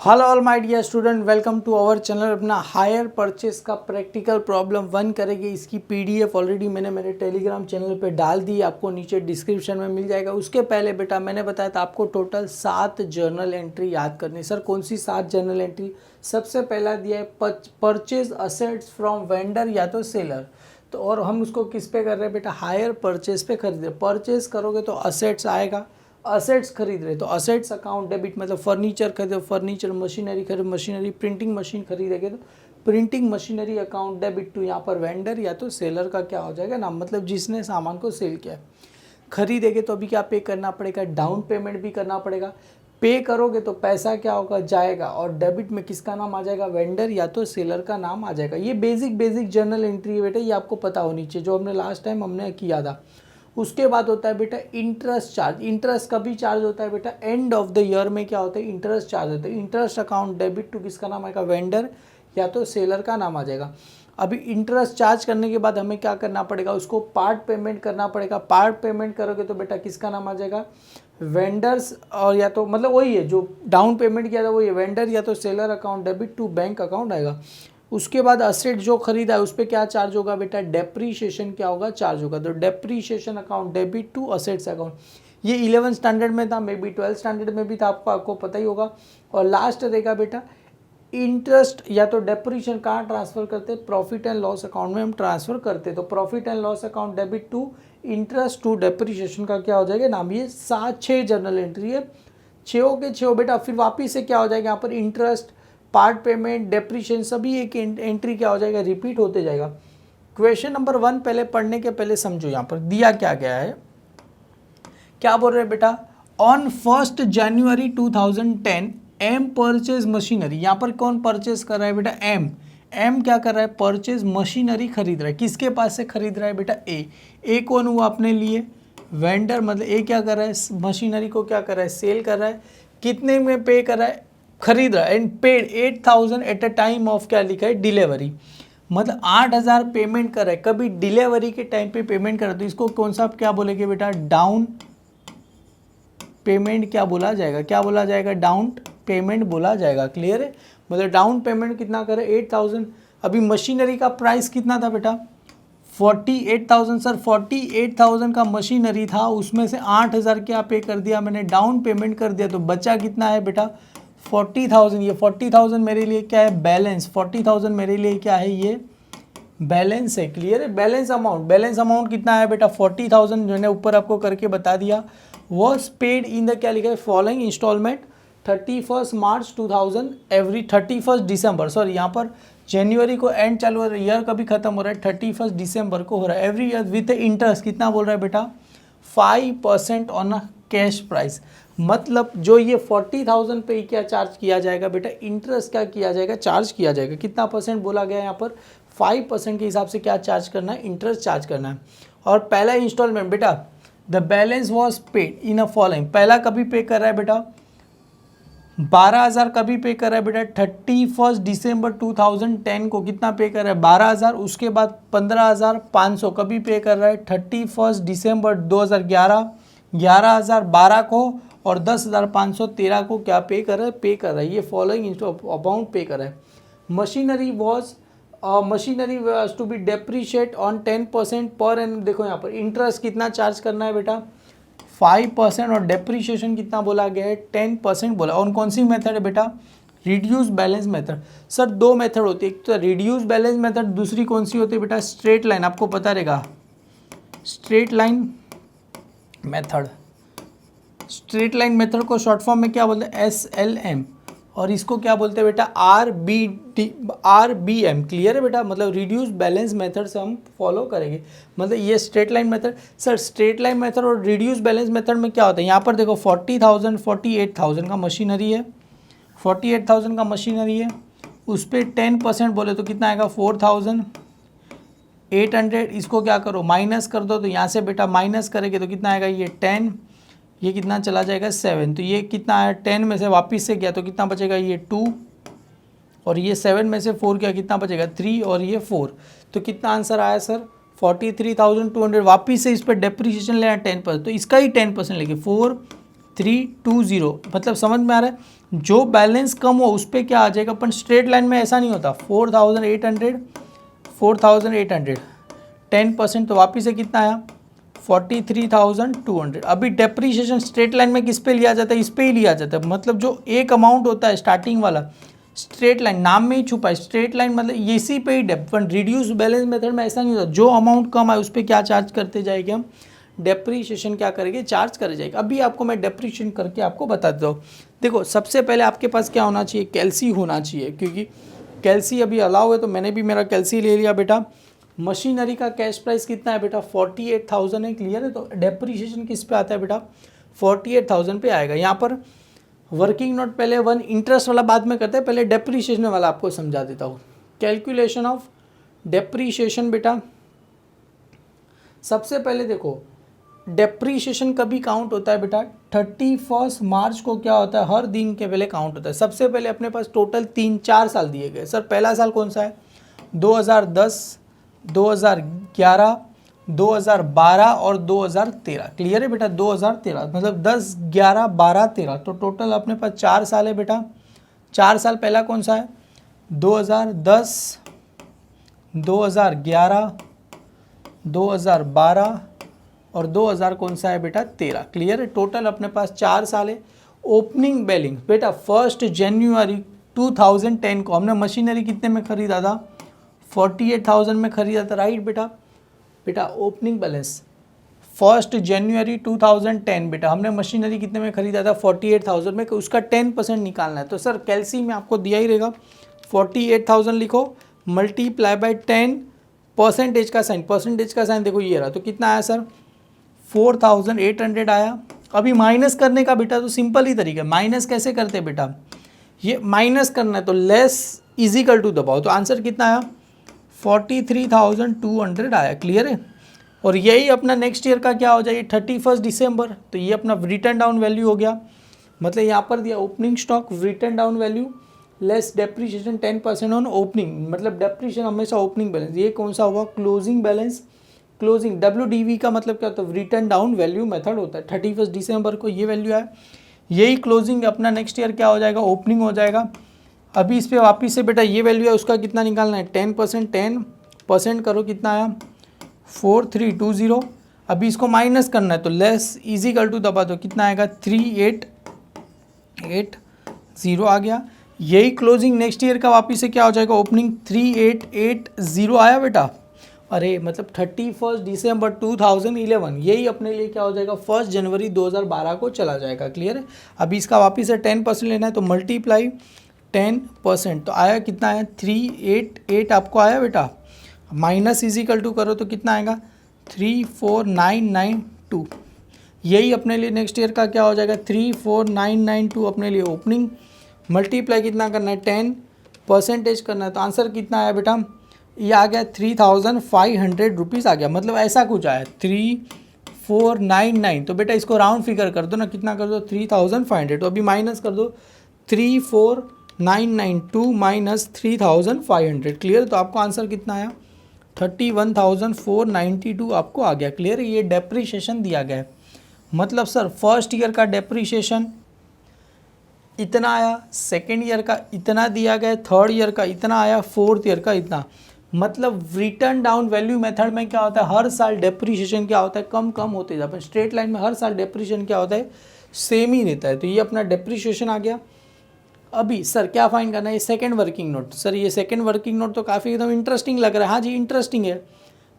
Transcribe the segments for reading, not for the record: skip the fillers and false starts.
Hello all my dear student, welcome to our channel. अपना hire purchase का practical problem 1 करेंगे। इसकी PDF already मैंने मेरे टेलीग्राम चैनल पे डाल दी, आपको नीचे डिस्क्रिप्शन में मिल जाएगा। उसके पहले बेटा मैंने बताया था आपको टोटल 7 जर्नल एंट्री याद करनी। सर कौन सी 7 जर्नल एंट्री? सबसे पहला दिया है परचेज असेट्स फ्रॉम वेंडर या तो सेलर। तो और हम उसको किस पे कर रहे हैं बेटा? हायर परचेस पे खरीद रहे। परचेस करोगे तो असेट्स आएगा, असेट्स खरीद रहे तो असेट्स अकाउंट डेबिट, मतलब फर्नीचर खरीदो फर्नीचर, मशीनरी खरीदो मशीनरी, प्रिंटिंग मशीन खरीदेंगे तो printing machinery account debit to यहाँ पर वेंडर या तो सेलर का क्या हो जाएगा नाम, मतलब जिसने सामान को सेल किया है। खरीदेंगे तो अभी क्या पे करना पड़ेगा? डाउन पेमेंट भी करना पड़ेगा। पे करोगे तो पैसा क्या होगा? जाएगा। और डेबिट में किसका नाम आ जाएगा? वेंडर या तो सेलर का नाम आ जाएगा। ये बेसिक जर्नल एंट्री है बेटा, ये आपको पता होनी चाहिए, जो हमने लास्ट टाइम हमने किया था। उसके बाद होता है बेटा इंटरेस्ट चार्ज। इंटरेस्ट कभी चार्ज होता है बेटा? एंड ऑफ द ईयर में क्या होता है? इंटरेस्ट चार्ज होता है। इंटरेस्ट अकाउंट डेबिट टू किसका नाम आएगा? वेंडर या तो सेलर का नाम आ जाएगा। अभी इंटरेस्ट चार्ज करने के बाद हमें क्या करना पड़ेगा? उसको पार्ट पेमेंट करना पड़ेगा। पार्ट पेमेंट करोगे तो बेटा किसका नाम आ जाएगा? वेंडर्स, और या तो मतलब वही है जो डाउन पेमेंट किया था वही है, वेंडर या तो seller account debit to bank account आएगा। उसके बाद असेट जो खरीदा है उस पर क्या चार्ज होगा बेटा? डेप्रीशिएशन क्या होगा? चार्ज होगा। तो depreciation account debit to assets account. ये 11 स्टैंडर्ड में था, मे बी 12 स्टैंडर्ड में भी था, आपको पता ही होगा। और लास्ट रहेगा बेटा इंटरेस्ट या तो डेप्रीशिएशन कहाँ ट्रांसफर करते? प्रॉफिट एंड लॉस अकाउंट में हम ट्रांसफर करते। तो profit and loss account debit to interest to depreciation का क्या हो जाएगा नाम? ये 6 जर्नल एंट्री है, 6 के 6 बेटा। फिर वापिस से क्या हो जाएगा यहाँ पर? इंटरेस्ट, पार्ट पेमेंट, डेप्रीशिएशन सभी एक एंट्री क्या हो जाएगा? रिपीट होते जाएगा। क्वेश्चन नंबर 1 पहले पढ़ने के पहले समझो यहाँ पर दिया क्या गया है। क्या बोल रहे हैं बेटा? On 1 January 2010 M purchase machinery. यहाँ पर कौन परचेज कर रहा है बेटा? एम क्या कर रहा है? परचेज मशीनरी खरीद रहा है। किसके पास से खरीद रहा है बेटा? ए कौन हुआ अपने लिए? वेंडर, मतलब ए क्या कर रहा है? मशीनरी को क्या कर रहा है? सेल कर रहा है। कितने में पे कर रहा है? खरीद रहा है। And paid 8000 at a time of क्या लिखा है? डिलीवरी, मतलब 8000 पेमेंट कर रहा है। कभी डिलीवरी के टाइम पे पेमेंट कर रहा है तो इसको कौन सा क्या बोलेंगे बेटा? डाउन पेमेंट क्या बोला जाएगा? क्या बोला जाएगा? डाउन पेमेंट बोला जाएगा। क्लियर है? मतलब डाउन पेमेंट कितना करे? 8000। अभी मशीनरी का प्राइस कितना था बेटा? 48,000। सर 48,000 का मशीनरी था, उसमें से 8,000 क्या पे कर दिया मैंने? डाउन पेमेंट कर दिया। तो बचा कितना है बेटा? 40,000। ये 40,000 मेरे लिए क्या है? बैलेंस। 40,000 मेरे लिए क्या है? ये बैलेंस है। क्लियर है? बैलेंस अमाउंट कितना है बेटा? 40,000 जो है ऊपर आपको करके बता दिया। वॉज पेड इन द क्या लिखा है? फॉलोइंग इंस्टॉलमेंट 31 मार्च 2000 एवरी 31 दिसंबर, सॉरी यहाँ पर जनवरी को एंड चालू हो रहा है, ईयर कभी खत्म हो रहा है 31 दिसंबर को हो रहा है। एवरी ईयर विथ इंटरेस्ट कितना बोल रहा है बेटा? 5% ऑन अ कैश प्राइस। मतलब जो ये 40,000 पे क्या चार्ज किया जाएगा बेटा? इंटरेस्ट क्या किया जाएगा? चार्ज किया जाएगा। कितना परसेंट बोला गया यहाँ पर? 5% के हिसाब से क्या चार्ज करना है? इंटरेस्ट चार्ज करना है। और पहला इंस्टॉलमेंट बेटा the balance was paid in a following. पहला कभी पे कर रहा है बेटा? 12,000 कभी पे कर रहा है बेटा? 31 दिसंबर 2010 को कितना पे कर रहा है? 12,000। उसके बाद 15,500 कभी पे कर रहा है? 31 दिसंबर 2011 11,012 को, और 10,513 को क्या पे कर रहा है? पे कर रहा है। ये फॉलोइंग अमाउंट पे कर रहा है। Machinery was to be depreciate on 10% per N. देखो यहाँ पर इंटरेस्ट कितना चार्ज करना है बेटा? 5%, और डेप्रीशिएशन कितना बोला गया है? 10% बोला। और कौन सी मेथड है बेटा? Reduce balance method. Sir 2 method होती है, एक तो रिड्यूस बैलेंस मेथड, दूसरी कौन सी होती है बेटा? Straight line. आपको पता रहेगा straight line method. Straight line method को शॉर्ट फॉर्म में क्या बोलते हैं? SLM। और इसको क्या बोलते हैं बेटा? RBM। क्लियर है बेटा? मतलब रिड्यूस बैलेंस मेथड से हम फॉलो करेंगे। मतलब ये straight line method. Sir straight line method और रिड्यूस बैलेंस मेथड में क्या होता है? यहाँ पर देखो 40,000 48,000 का मशीनरी है, 48,000 का मशीनरी है, उस पर 10% बोले तो कितना आएगा? 4,800। इसको क्या करो? माइनस कर दो। तो यहाँ से बेटा माइनस करेंगे तो कितना आएगा? ये 10, ये कितना चला जाएगा? 7। तो ये कितना आया? 10 में से वापस से गया तो कितना बचेगा? ये 2, और ये 7 में से 4 गया, कितना बचेगा? 3, और ये 4। तो कितना आंसर आया सर? 43,200। वापस से इस पर डेप्रीशिएशन लेना 10%, तो इसका ही 10% लेंगे। 4 320, मतलब समझ में आ रहा है, जो बैलेंस कम हो उस पर क्या आ जाएगा, अपन स्ट्रेट लाइन में ऐसा नहीं होता। 4800, 4800 10%, तो वापिस से कितना आया 43,200। अभी डेप्रीशिएशन स्ट्रेट लाइन में किस पे लिया जाता है, इस पे ही लिया जाता है। मतलब जो एक अमाउंट होता है स्टार्टिंग वाला, स्ट्रेट लाइन नाम में ही छुपा है, स्ट्रेट लाइन मतलब इसी पे ही रिड्यूस बैलेंस मेथड में ऐसा नहीं होता, जो अमाउंट कम है उस पर क्या चार्ज करते जाएंगे हम, डेप्रीशिएशन क्या करेंगे, चार्ज करे जाएगा। अभी आपको मैं डेप्रीशिएशन करके आपको बता देता हूँ। देखो सबसे पहले आपके पास क्या होना चाहिए, कैल्सी होना चाहिए, क्योंकि कैल्सी अभी अलाउ है, तो मैंने भी मेरा कैल्सी ले लिया बेटा। मशीनरी का कैश प्राइस कितना है बेटा, 48,000 है, क्लियर है। तो डेप्रीशिएशन किस पे आता है बेटा, 48,000 पे आएगा। यहाँ पर वर्किंग नोट पहले वन, इंटरेस्ट वाला बाद में करते हैं, पहले डेप्रीशिएशन वाला आपको समझा देता हूँ। कैलकुलेशन ऑफ डेप्रीशिएशन बेटा, सबसे पहले देखो डेप्रीशिएशन कभी काउंट होता है बेटा, 31 मार्च को क्या होता है, हर दिन के पहले काउंट होता है। सबसे पहले अपने पास टोटल 3-4 साल दिए गए। सर पहला साल कौन सा है, 2010, 2011, 2012 और 2013, क्लियर है बेटा। 2013 मतलब 10, 11, 12, 13, तो टोटल अपने पास 4 साल है बेटा। 4 साल पहला कौन सा है, 2010, 2011, 2012 और 2000 कौन सा है बेटा, 13, क्लियर है। टोटल अपने पास 4 साल है। ओपनिंग बैलेंस बेटा 1 जनवरी 2010 को हमने मशीनरी कितने में खरीदा था, 48,000 में खरीदा था, राइट बेटा। बेटा ओपनिंग बैलेंस 1 जनवरी 2010 बेटा हमने मशीनरी कितने में खरीदा था, 48,000 में, उसका 10% निकालना है। तो सर कैल्सी में आपको दिया ही रहेगा, 48,000 लिखो, मल्टीप्लाई बाय 10, परसेंटेज का साइन देखो ये रहा, तो कितना आया सर, 4,800 आया। अभी माइनस करने का बेटा तो सिंपल ही तरीका है, माइनस कैसे करते हैं बेटा, ये माइनस करना है तो लेस इजिकल टू दबाओ, तो आंसर कितना आया, 43,200 आया, क्लियर है। और यही अपना नेक्स्ट ईयर का क्या हो जाएगा, 31 दिसंबर, तो ये अपना रिटर्न डाउन वैल्यू हो गया। मतलब यहाँ पर दिया opening stock, return down value less depreciation 10% on opening, मतलब डेप्रीशिएशन हमेशा ओपनिंग बैलेंस। ये कौन सा हुआ, क्लोजिंग बैलेंस। क्लोजिंग WDV का मतलब क्या होता है, रिटर्न डाउन वैल्यू मेथड होता है। 31 दिसंबर को ये वैल्यू है, यही क्लोजिंग अपना नेक्स्ट ईयर क्या हो जाएगा, ओपनिंग हो जाएगा। अभी इस पर वापिस से बेटा ये वैल्यू है, उसका कितना निकालना है, 10% करो, कितना आया 4320। अभी इसको माइनस करना है तो लेस इजिकल टू दबा दो, कितना आएगा 3880 आ गया। यही क्लोजिंग नेक्स्ट ईयर का वापिस से क्या हो जाएगा, ओपनिंग 3880 आया बेटा। अरे मतलब 31 दिसंबर 2011, यही अपने लिए क्या हो जाएगा, 1 जनवरी 2012 को चला जाएगा, क्लियर है। अभी इसका वापिस से 10% लेना है तो मल्टीप्लाई 10%, तो आया कितना आया 388 आपको आया बेटा। माइनस इजिकल टू करो तो कितना आएगा 34992। यही अपने लिए नेक्स्ट ईयर का क्या हो जाएगा 34992 अपने लिए ओपनिंग। मल्टीप्लाई कितना करना है 10% करना है, तो आंसर कितना आया बेटा, ये आ गया 3,500 रुपीज़ आ गया। मतलब ऐसा कुछ आया 3499, तो बेटा इसको राउंड फिगर कर दो ना, कितना कर दो 3,500, तो अभी माइनस कर दो 34,992 माइनस 3,500, क्लियर। तो आपको आंसर कितना आया 31,492 आपको आ गया, क्लियर है। ये डेप्रीशिएशन दिया गया है। मतलब सर फर्स्ट ईयर का डेप्रीशिएशन इतना आया, सेकेंड ईयर का इतना दिया गया, थर्ड ईयर का इतना आया, फोर्थ ईयर का इतना। मतलब रिटर्न डाउन वैल्यू मेथड में क्या होता है, हर साल डेप्रीशिएशन क्या होता है, कम कम होते जाता है। स्ट्रेट लाइन में हर साल डेप्रीशिएशन क्या होता है, सेम ही रहता है। तो ये अपना डेप्रीशिएशन आ गया। अभी सर क्या फाइन करना है, ये सेकंड वर्किंग नोट। सर ये सेकंड वर्किंग नोट तो काफ़ी एकदम इंटरेस्टिंग लग रहा है। हाँ जी इंटरेस्टिंग है।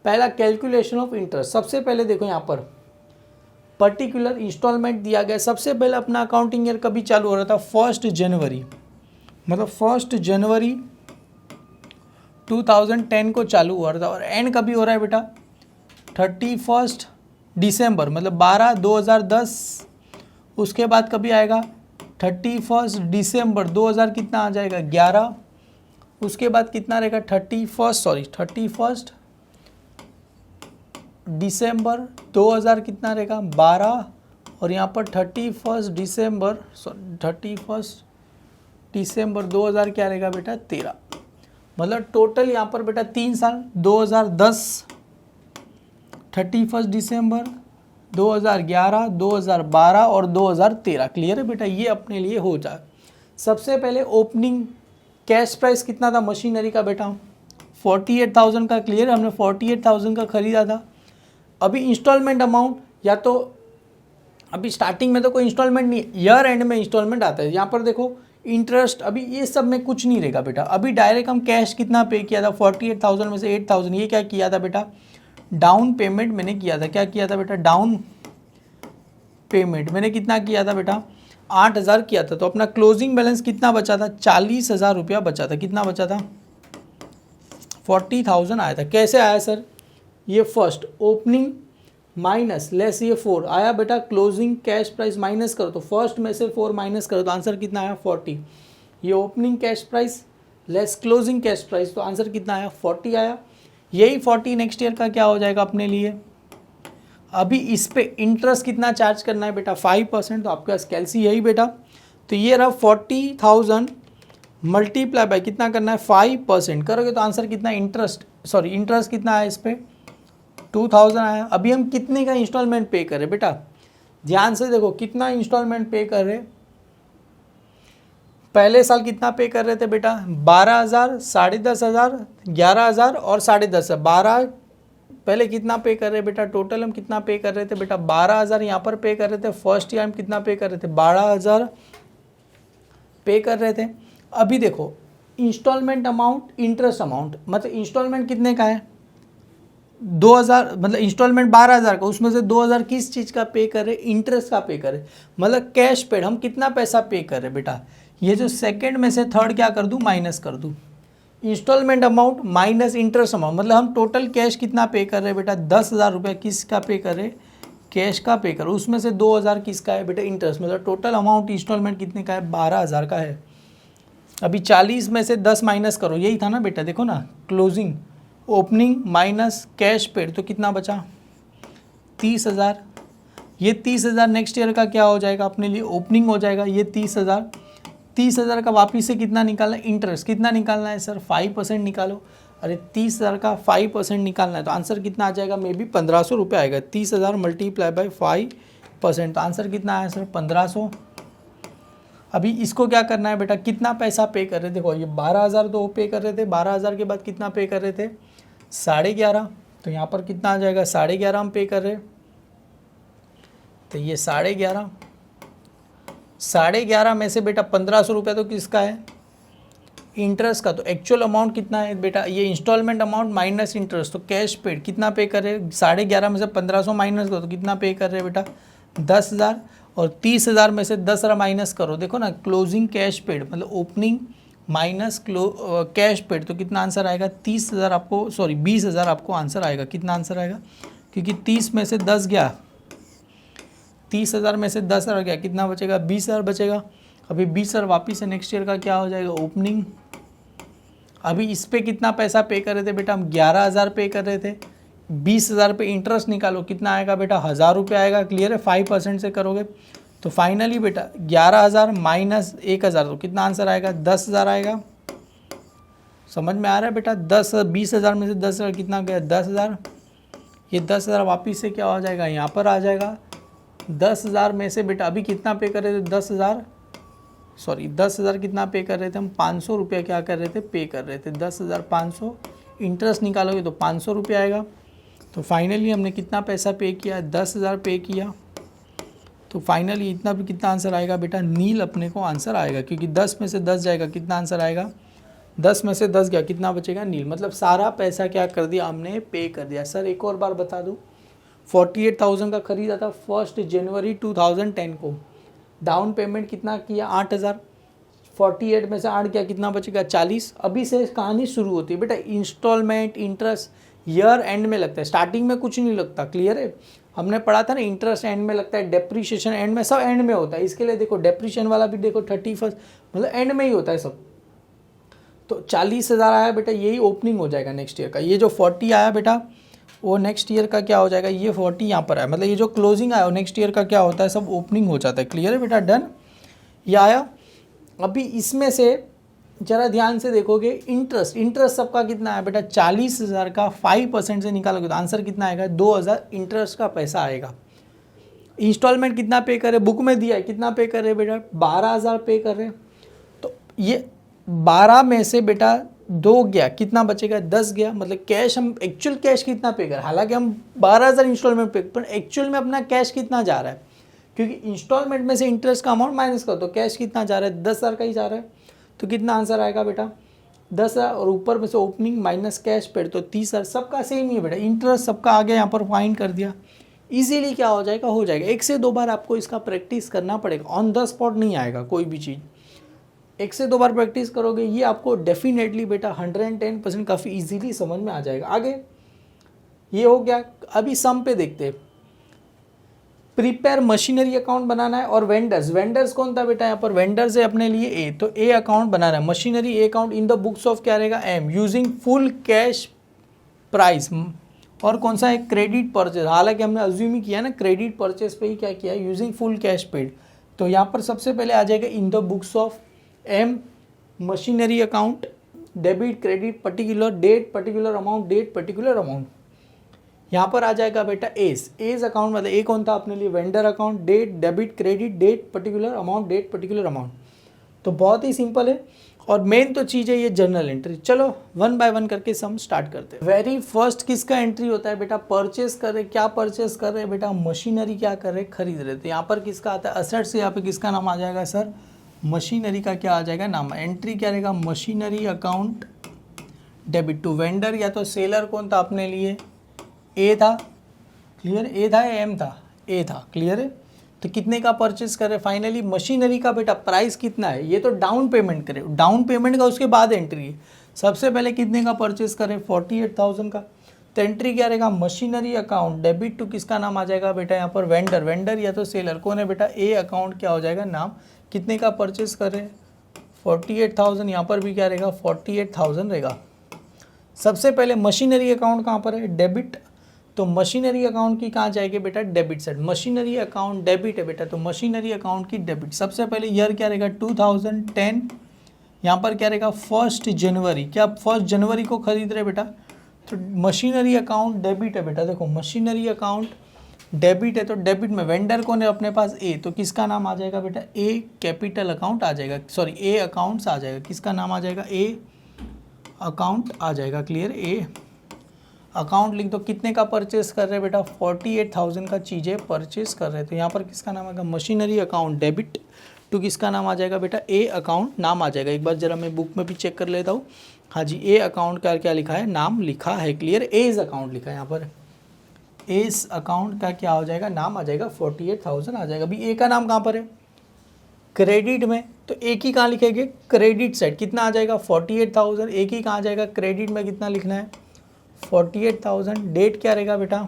पहला कैलकुलेशन ऑफ इंटरेस्ट, सबसे पहले देखो यहाँ पर पर्टिकुलर इंस्टॉलमेंट दिया गया। सबसे पहले अपना अकाउंटिंग ईयर कभी चालू हो रहा था 1 जनवरी, मतलब 1 जनवरी 2010 को चालू हुआ था। और एंड कभी हो रहा है बेटा 31 दिसंबर, मतलब 12/2010। उसके बाद कभी आएगा 31 दिसंबर 2000 कितना आ जाएगा 11। उसके बाद कितना रहेगा 31 दिसंबर 2000 कितना रहेगा 12। और यहाँ पर 31 दिसंबर 2000 क्या रहेगा बेटा 13। मतलब टोटल यहाँ पर बेटा 3 साल 2010 31 दिसंबर 2011, 2012 और 2013। क्लियर है बेटा, ये अपने लिए हो जाए। सबसे पहले ओपनिंग कैश प्राइस कितना था मशीनरी का बेटा, 48,000 का। क्लियर है, हमने 48,000 का खरीदा था। अभी इंस्टॉलमेंट अमाउंट, या तो अभी स्टार्टिंग में तो कोई इंस्टॉलमेंट नहीं, ईयर एंड में इंस्टॉलमेंट आता है। यहाँ पर देखो इंटरेस्ट, अभी ये सब में कुछ नहीं रहेगा बेटा। अभी डायरेक्ट हम कैश कितना पे किया था, 48,000 में से 8,000 ये क्या किया था बेटा, डाउन पेमेंट मैंने किया था। क्या किया था बेटा, डाउन पेमेंट मैंने कितना किया था बेटा, 8,000 किया था। तो अपना क्लोजिंग बैलेंस कितना बचा था, 40,000 रुपया बचा था। कितना बचा था, 40,000 आया था। कैसे आया सर, ये फर्स्ट ओपनिंग माइनस लेस ये 4 आया बेटा, क्लोजिंग कैश प्राइस माइनस करो तो फर्स्ट में से 4 माइनस करो तो आंसर कितना आया, 40। ये opening cash price less closing cash price, तो आंसर कितना आया, 40 आया। यही 40 नेक्स्ट ईयर का क्या हो जाएगा अपने लिए। अभी इस पे इंटरेस्ट कितना चार्ज करना है बेटा, 5%। तो आपके पास कैलसी यही बेटा। तो ये रहा 40,000 मल्टीप्लाई बाय कितना करना है, 5% करोगे तो आंसर कितना, इंटरेस्ट कितना आया इस पे, 2,000 आया। अभी हम कितने का इंस्टॉलमेंट पे कर रहे बेटा, ध्यान से देखो कितना इंस्टॉलमेंट पे कर रहे। पहले साल कितना पे कर रहे थे बेटा, 12,000, 10,500, 11,000 और 10,500। 12 पहले कितना पे कर रहे बेटा, टोटल हम कितना पे कर रहे थे बेटा, 12,000 यहाँ पर पे कर रहे थे। फर्स्ट ईयर हम कितना पे कर रहे थे, 12,000 पे कर रहे थे। अभी देखो इंस्टॉलमेंट अमाउंट, इंटरेस्ट अमाउंट, मतलब इंस्टॉलमेंट कितने का है, 2,000, मतलब इंस्टॉलमेंट 12,000 का, उसमें से 2,000 किस चीज़ का पे कर रहे, इंटरेस्ट का पे कर रहे। मतलब कैश पेड हम कितना पैसा पे कर रहे बेटा, ये जो सेकंड में से थर्ड क्या कर दूँ, माइनस कर दूँ। Instalment amount minus interest amount, मतलब हम टोटल कैश कितना पे कर रहे हैं बेटा, 10,000 रुपये किसका पे कर रहे, कैश का पे कर। उसमें से 2,000 किसका है बेटा, इंटरेस्ट। मतलब टोटल अमाउंट इंस्टॉलमेंट कितने का है, 12,000 का है। अभी 40 में से 10 माइनस करो, यही था ना बेटा, देखो ना, closing opening minus cash paid, तो कितना बचा, 30,000। ये 30,000 नेक्स्ट ईयर का क्या हो जाएगा अपने लिए, ओपनिंग हो जाएगा। ये 30,000 का वापिस से कितना निकालना है, इंटरेस्ट कितना निकालना है सर, 5% निकालो। अरे 30,000 का 5% निकालना है तो आंसर कितना आ जाएगा, मे बी 1,500 रुपये आएगा। 30,000 मल्टीप्लाई बाय 5%, तो आंसर कितना आया सर, 1,500। अभी इसको क्या करना है बेटा, कितना पैसा पे कर रहे थे, देखो ये 12,000 तो पे कर रहे थे, 12,000 के बाद कितना पे कर रहे थे, 11,500। तो यहाँ पर कितना आ जाएगा, 11,500 हम पे कर रहे, तो ये 11,500, 11,500 में से बेटा 1,500 रुपये तो किसका है, इंटरेस्ट का। तो एक्चुअल अमाउंट कितना है बेटा, ये इंस्टॉलमेंट अमाउंट माइनस इंटरेस्ट, तो कैश पेड कितना पे कर रहे, 11,500 में से 1,500 माइनस करो तो कितना पे कर रहे बेटा, 10,000। और 30,000 में से 10,000 माइनस करो, देखो ना, क्लोजिंग कैश पेड मतलब ओपनिंग माइनस कैश पेड, तो कितना आंसर आएगा, 30,000 आपको, सॉरी 20,000 आपको आंसर आएगा। कितना आंसर आएगा, क्योंकि 30 में से 10 गया, 30,000 में से 10,000 गया, कितना बचेगा, 20,000 बचेगा। अभी 20,000 वापिस से नेक्स्ट ईयर का क्या हो जाएगा, ओपनिंग। अभी इस पर कितना पैसा पे कर रहे थे बेटा, हम 11,000 पे कर रहे थे, 20,000 पे इंटरेस्ट निकालो, कितना आएगा बेटा, 1,000 रुपये आएगा। क्लियर है, 5% से करोगे तो फाइनली बेटा 11,000 माइनस 1,000 तो कितना आंसर आएगा, 10,000 आएगा। समझ में आ रहा है बेटा, 20,000 में से 10,000 कितना गया, 10,000। ये 10,000 वापिस से क्या हो जाएगा, यहाँ पर आ जाएगा। 10,000 में से बेटा अभी कितना पे कर रहे थे, 10,000 कितना पे कर रहे थे हम, 500 रुपये क्या कर रहे थे, पे कर रहे थे। 10,500 इंटरेस्ट निकालोगे तो 500 रुपये आएगा। तो फाइनली हमने कितना पैसा पे किया, 10,000 पे किया। तो फाइनली इतना भी कितना आंसर आएगा बेटा, नील अपने को आंसर आएगा, क्योंकि 10 में से 10 जाएगा, कितना आंसर आएगा, 10 में से 10 गया, कितना बचेगा, नील। मतलब सारा पैसा क्या कर दिया हमने, पे कर दिया। सर एक और बार बता दूँ, 48,000 का खरीदा था 1 जनवरी 2010 को। डाउन पेमेंट कितना किया, 8,000। 48 में से 8 गया, कितना बचेगा, 40। अभी से कहानी शुरू होती है बेटा। इंस्टॉलमेंट इंटरेस्ट ईयर एंड में लगता है, स्टार्टिंग में कुछ नहीं लगता। क्लियर है, हमने पढ़ा था ना, इंटरेस्ट एंड में लगता है, डेप्रीशिएशन एंड में, सब एंड में होता है। इसके लिए देखो डेप्रीशिएशन वाला भी देखो 31 मतलब एंड में ही होता है सब। तो 40,000 आया बेटा, यही ओपनिंग हो जाएगा नेक्स्ट ईयर का। ये जो 40 आया बेटा वो नेक्स्ट ईयर का क्या हो जाएगा, ये 40 यहाँ पर आया, मतलब ये जो क्लोजिंग आया वो नेक्स्ट ईयर का क्या होता है, सब ओपनिंग हो जाता है। क्लियर है बेटा, डन। ये आया। अभी इसमें से जरा ध्यान से देखोगे, इंटरेस्ट सबका कितना है बेटा, 40,000 का 5% से निकालोगे तो आंसर कितना आएगा, 2,000 इंटरेस्ट का पैसा आएगा। इंस्टॉलमेंट कितना पे कर रहे, बुक में दिया है कितना पे कर रहे बेटा, 12,000 पे कर रहे। तो ये 12 में से बेटा 2 गया, कितना बचेगा, 10 गया। मतलब कैश हम एक्चुअल कैश कितना पे कर, हालांकि हम 12,000 इंस्टॉलमेंट पे, पर एक्चुअल में अपना कैश कितना जा रहा है, क्योंकि इंस्टॉलमेंट में से इंटरेस्ट का अमाउंट माइनस करो तो कैश कितना जा रहा है, 10,000 का ही जा रहा है। तो कितना आंसर आएगा बेटा, 10,000, और ऊपर में से ओपनिंग माइनस कैश पेड तो 30,000। सबका सेम ही है बेटा, इंटरेस्ट सबका आ गया, यहाँ पर फाइंड कर दिया। इजीली क्या हो जाएगा, हो जाएगा। 1 से 2 बार आपको इसका प्रैक्टिस करना पड़ेगा, ऑन द स्पॉट नहीं आएगा कोई भी चीज़। 1 से 2 बार प्रैक्टिस करोगे, ये आपको डेफिनेटली बेटा 110% काफ़ी इजीली समझ में आ जाएगा। आगे ये हो गया। अभी सम पे देखते हैं। प्रिपेयर मशीनरी अकाउंट बनाना है, और वेंडर्स कौन था बेटा, यहाँ पर वेंडर्स है अपने लिए ए, तो ए अकाउंट बनाना है। Machinery A account in the books of क्या रहेगा, M, using full cash price. और कौन सा है, क्रेडिट परचेज। हालांकि हमने अज्यूम ही किया ना, क्रेडिट परचेज पे ही क्या किया है, यूजिंग फुल कैश पेड। तो यहाँ पर सबसे पहले आ जाएगा in the books of M, machinery account, debit credit, particular date, particular amount, date, particular amount. यहाँ पर आ जाएगा बेटा एज अकाउंट, मतलब ए कौन था अपने लिए, vendor account, date, debit, credit, date, particular amount, date, particular amount. तो बहुत ही सिंपल है, और मेन तो चीज़ है ये जर्नल एंट्री। चलो 1 बाय 1 करके सम स्टार्ट करते हैं। वेरी फर्स्ट किसका एंट्री होता है बेटा, परचेस कर रहे, क्या परचेस कर रहे हैं बेटा, मशीनरी क्या कर रहे, खरीद रहे। तो यहाँ पर किसका आता है, असेट से यहाँ पे किसका नाम आ जाएगा सर, मशीनरी का क्या आ जाएगा नाम। एंट्री क्या रहेगा, machinery account debit to vendor, या तो सेलर कौन था अपने लिए, ए था, क्लियर, ए था या एम था, ए था, क्लियर है। तो कितने का परचेस करे, फाइनली मशीनरी का बेटा प्राइस कितना है, ये तो डाउन पेमेंट करे, डाउन पेमेंट का उसके बाद एंट्री है। सबसे पहले कितने का परचेस करे, 48,000 का। तो एंट्री क्या रहेगा, मशीनरी अकाउंट डेबिट टू किसका नाम आ जाएगा बेटा, यहाँ पर वेंडर या तो सेलर कौन है बेटा, ए अकाउंट क्या हो जाएगा नाम, कितने का परचेस करे 48,000। यहाँ पर भी क्या रहेगा 48,000 रहेगा। सबसे पहले मशीनरी अकाउंट कहाँ पर है, डेबिट, तो मशीनरी अकाउंट की कहाँ जाएगी बेटा, debit side. Machinery account debit है बेटा, तो मशीनरी अकाउंट की डेबिट। सबसे पहले ईयर क्या रहेगा 2010, यहाँ पर क्या रहेगा 1 जनवरी, क्या 1 जनवरी को खरीद रहे बेटा, तो मशीनरी अकाउंट डेबिट है बेटा। देखो मशीनरी अकाउंट डेबिट है, तो डेबिट में वेंडर कौन है अपने पास, ए, तो किसका नाम आ जाएगा बेटा, ए कैपिटल अकाउंट आ जाएगा, सॉरी ए अकाउंट्स आ जाएगा, किसका नाम आ जाएगा, ए अकाउंट आ जाएगा, क्लियर, ए अकाउंट लिख दो। कितने का परचेस कर रहे हैं बेटा, 48,000 का चीज़ें परचेस कर रहे हैं। तो यहाँ पर किसका नाम आएगा, मशीनरी अकाउंट डेबिट टू किसका नाम आ जाएगा बेटा, ए अकाउंट नाम आ जाएगा। एक बार जरा मैं बुक में भी चेक कर लेता हूँ। हाँ जी, ए अकाउंट का क्या लिखा है, नाम लिखा है, क्लियर, एज अकाउंट लिखा है यहाँ पर। एज अकाउंट का क्या हो जाएगा, नाम आ जाएगा, 48,000 आ जाएगा। अभी ए का नाम कहाँ पर है, क्रेडिट में, तो एक ही कहाँ लिखेंगे, क्रेडिट साइड कितना आ जाएगा 48,000, एक ही कहाँ जाएगा, क्रेडिट में कितना लिखना है 48,000। डेट क्या रहेगा बेटा,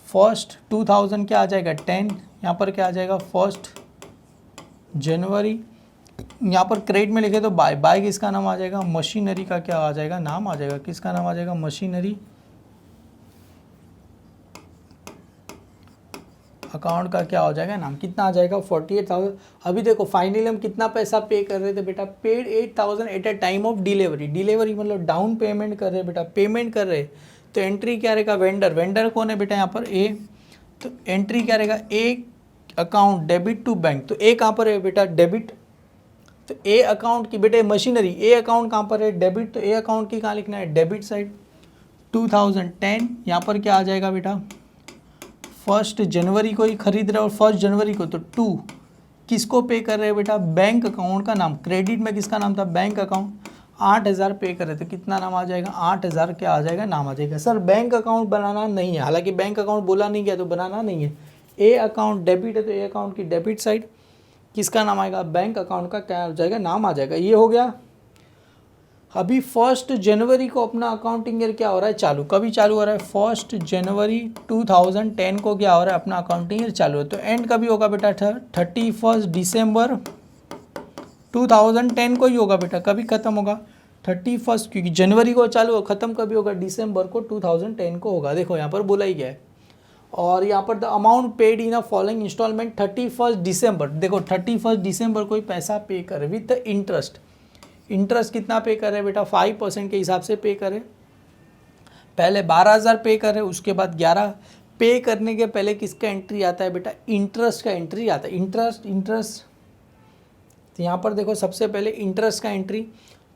1 2000 क्या आ जाएगा 10, यहाँ पर क्या आ जाएगा 1 जनवरी। यहाँ पर क्रेडिट में लिखे तो बाय किसका नाम आ जाएगा, मशीनरी का क्या आ जाएगा नाम आ जाएगा, किसका नाम आ जाएगा, मशीनरी अकाउंट का क्या हो जाएगा नाम, कितना आ जाएगा 48,000। अभी देखो फाइनली हम कितना पैसा पे कर रहे थे बेटा, paid 8,000 at a time of delivery. Delivery मतलब डाउन पेमेंट कर रहे बेटा, पेमेंट कर रहे। तो एंट्री क्या रहेगा, वेंडर कौन है बेटा यहाँ पर, ए, तो एंट्री क्या रहेगा, A account debit to bank, तो ए कहाँ पर है बेटा, डेबिट, तो ए अकाउंट की बेटे मशीनरी, ए अकाउंट कहाँ पर है, डेबिट, तो ए अकाउंट की कहाँ लिखना है, डेबिट साइड। 2010 यहाँ पर क्या आ जाएगा बेटा, 1 जनवरी को ही खरीद रहे और 1 जनवरी को, तो 2 किसको पे कर रहे हैं बेटा, बैंक अकाउंट का नाम। क्रेडिट में किसका नाम था, बैंक अकाउंट, 8,000 पे कर रहे, तो कितना नाम आ जाएगा, 8,000 क्या आ जाएगा नाम आ जाएगा। सर बैंक अकाउंट बनाना नहीं है, हालांकि बैंक अकाउंट बोला नहीं गया तो बनाना नहीं है। ए अकाउंट डेबिट है, तो ए अकाउंट की डेबिट साइड किसका नाम आएगा, बैंक अकाउंट का क्या हो जाएगा नाम आ जाएगा। ये हो गया। अभी 1 जनवरी को अपना अकाउंटिंग ईयर क्या हो रहा है चालू, कभी चालू हो रहा है 1 जनवरी 2010 को क्या हो रहा है अपना अकाउंटिंग ईयर चालू है। तो एंड कभी होगा बेटा 31 दिसंबर 2010 को ही होगा बेटा, कभी ख़त्म होगा 31, क्योंकि जनवरी को चालू हो, ख़त्म कभी होगा दिसंबर को 2010 को होगा। देखो यहाँ पर बोला ही गया है। और यहाँ पर the amount paid in a following instalment 31 December, देखो 31 दिसंबर को ही पैसा पे करे विद इंटरेस्ट। इंटरेस्ट कितना पे करे बेटा, 5% के हिसाब से पे करे। पहले 12,000 पे करे, उसके बाद 11 पे करने के पहले किसका एंट्री आता है बेटा, इंटरेस्ट का एंट्री आता है। इंटरेस्ट तो यहाँ पर देखो सबसे पहले इंटरेस्ट का एंट्री।